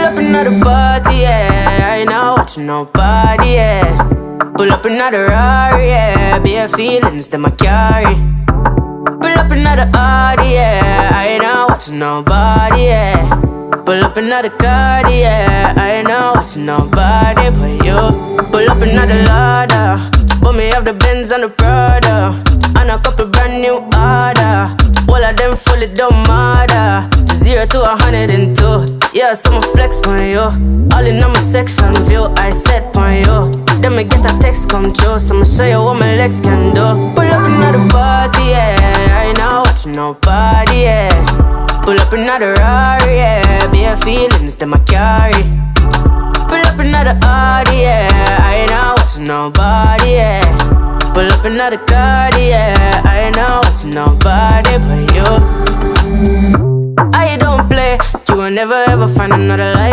up another party, yeah. I ain't not watching nobody, yeah. Pull up another Rari, yeah. Bare feelings that I carry. Pull up another Audi, yeah. I ain't not watching nobody, yeah. Pull up another card, yeah. I ain't not watching nobody but you. Pull up another ladder. But me have the Benz and the Prada, and a couple brand new order. All of them fully don't matter. 0 to 102. Yeah, so I'ma flex on you. All in on my section view, I set on you. Then me get a text come true, so I'ma show you what my legs can do. Pull up another party, yeah. I ain't not watching nobody, yeah. Pull up another Rari, yeah. Bare feelings that I carry. Pull up another Audi, yeah. I ain't not watching nobody, yeah. Pull up another card, yeah. I ain't not watching nobody but you. I don't play, you will never ever find another like